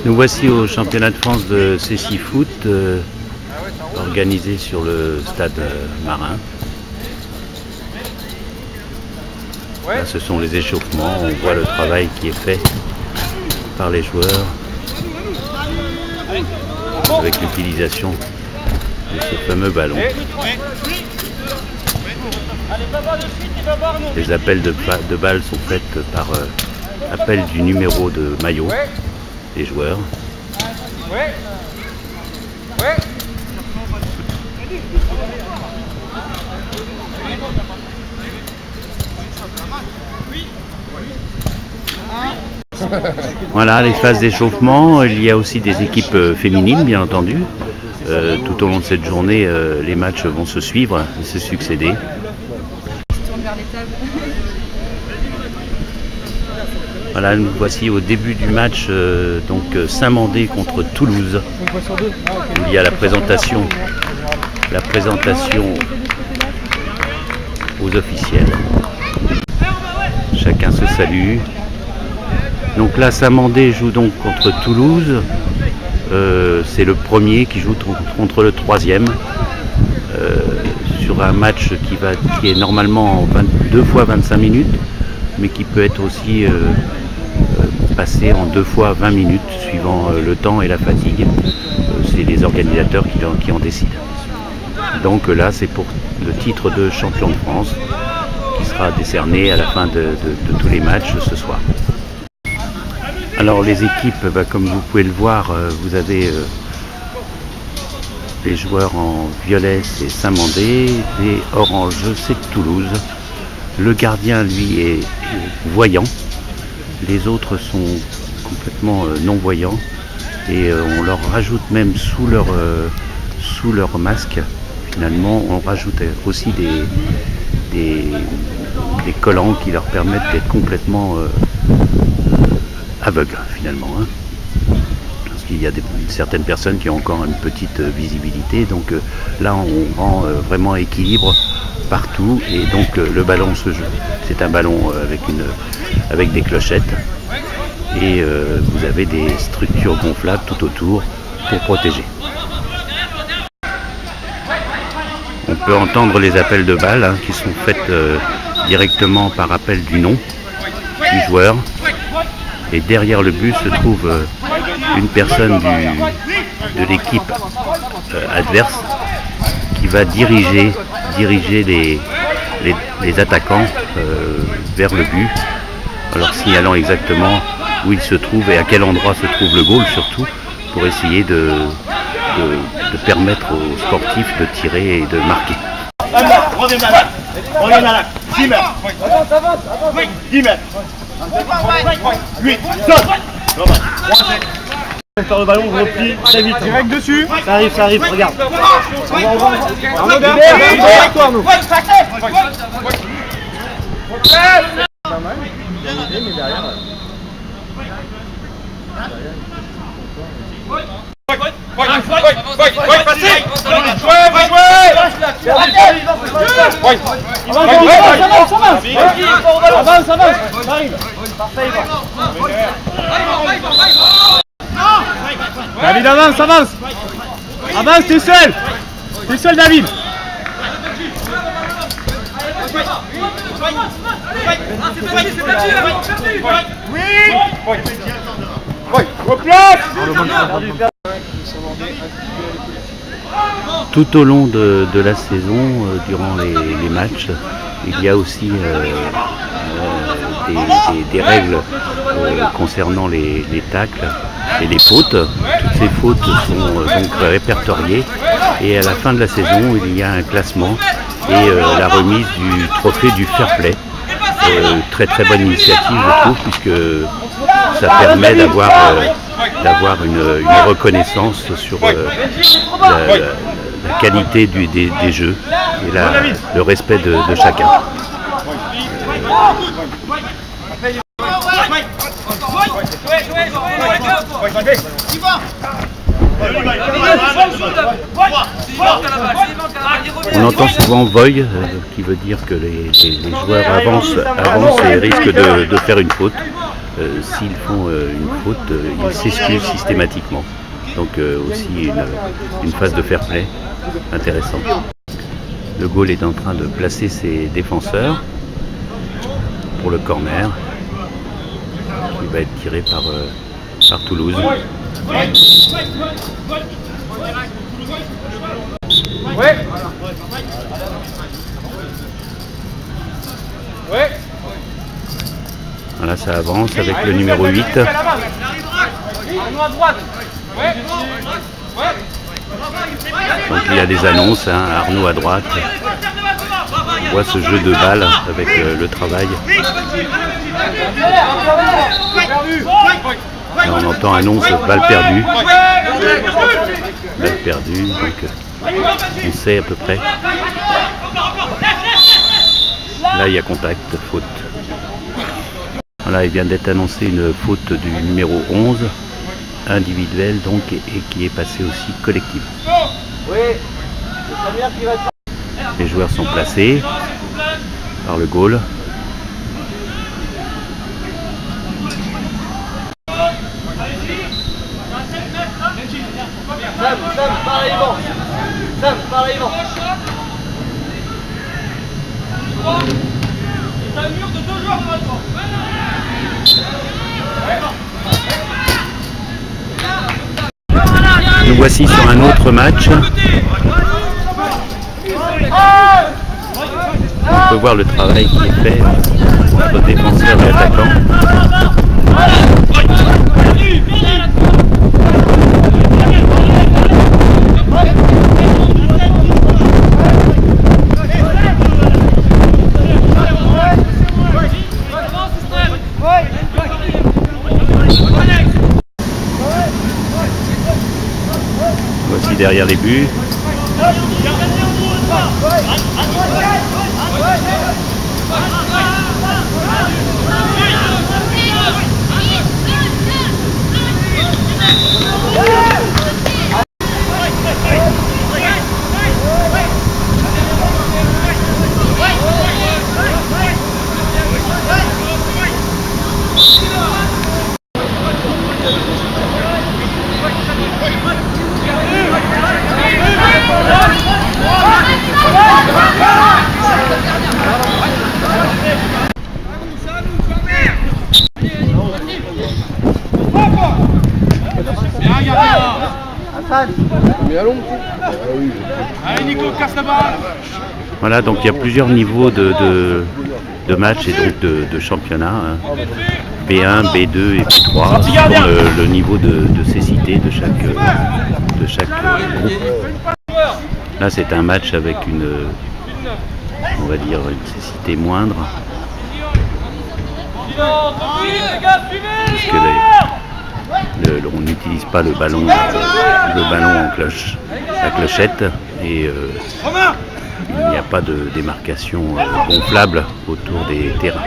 Nous voici au championnat de France de CC Foot, organisé sur le stade marin. Là, ce sont les échauffements, on voit le travail qui est fait par les joueurs avec l'utilisation de ce fameux ballon. Les appels de balles sont faits par appel du numéro de maillot des joueurs. Voilà les phases d'échauffement. Il y a aussi des équipes féminines, bien entendu. Tout au long de cette journée, les matchs vont se suivre et se succéder. Voilà, nous voici au début du match, donc Saint-Mandé contre Toulouse. Il y a la présentation aux officiels. Chacun se salue. Donc là, Saint-Mandé joue donc contre Toulouse. C'est le premier qui joue contre le troisième. Sur un match qui est normalement en 2 fois 25 minutes, mais qui peut être aussi passé en 2 fois 20 minutes, suivant le temps et la fatigue. C'est les organisateurs qui en décident. Donc là, c'est pour le titre de champion de France qui sera décerné à la fin de tous les matchs ce soir. Alors les équipes, comme vous pouvez le voir, vous avez les joueurs en violet, c'est Saint-Mandé, et orange, c'est Toulouse. Le gardien, lui, est voyant. Les autres sont complètement non-voyants. Et on leur rajoute même sous leur masque, finalement, on rajoute aussi des collants qui leur permettent d'être complètement aveugles, finalement. Parce qu'il y a certaines personnes qui ont encore une petite visibilité. Donc là, on rend vraiment équilibre partout et donc le ballon se joue. C'est un ballon avec des clochettes et vous avez des structures gonflables tout autour pour protéger. On peut entendre les appels de balles qui sont faites directement par appel du nom du joueur, et derrière le but se trouve une personne de l'équipe adverse qui va diriger les attaquants vers le but, en leur signalant exactement où il se trouve et à quel endroit se trouve le goal, surtout pour essayer de permettre aux sportifs de tirer et de marquer. 10 mètres. 10 mètres. 8, saute. On perd le ballon, on replie très vite. Direct dessus. Ça arrive, regarde. Arnaud, derrière toi, Arnaud. David, avance. Avance, t'es seul, David. Tout au long de la saison, durant les matchs, il y a aussi des règles concernant les tacles et les fautes. Toutes ces fautes sont donc répertoriées et à la fin de la saison, il y a un classement et la remise du trophée du fair play. Très très bonne initiative, je trouve, puisque ça permet d'avoir une reconnaissance sur la qualité des jeux et le respect de chacun. On entend souvent voy, qui veut dire que les joueurs avancent et risquent de faire une faute. s'ils font une faute, ils s'excusent systématiquement. Donc aussi une phase de fair play intéressante. Le goal est en train de placer ses défenseurs pour le corner qui va être tiré par Toulouse. Ouais. Ouais. Voilà, ça avance avec le numéro 8. Donc il y a des annonces, hein, Arnaud à droite. On voit ce jeu de balle avec le travail. Là, on entend annonce balle perdue. Balle perdue, donc on sait à peu près. Là il y a contact, faute. Voilà, il vient d'être annoncé une faute du numéro 11, individuelle donc, et qui est passée aussi collective. Les joueurs sont placés par le goal. Sam, par là, Yvan. Sam, par là, Yvan. C'est un mur de 2 joueurs maintenant. Nous voici sur un autre match. On peut voir le travail qui est fait entre défenseurs et attaquants. Voici derrière les buts. Allez Nico, casse la balle. Voilà, donc il y a plusieurs niveaux de match et donc de championnat. Hein. B1, B2 et B3, selon le niveau de cécité de chaque groupe. Là, c'est un match avec on va dire, une cécité moindre. Puisque on n'utilise pas le ballon en cloche, la clochette, et il n'y a pas de démarcation gonflable autour des terrains.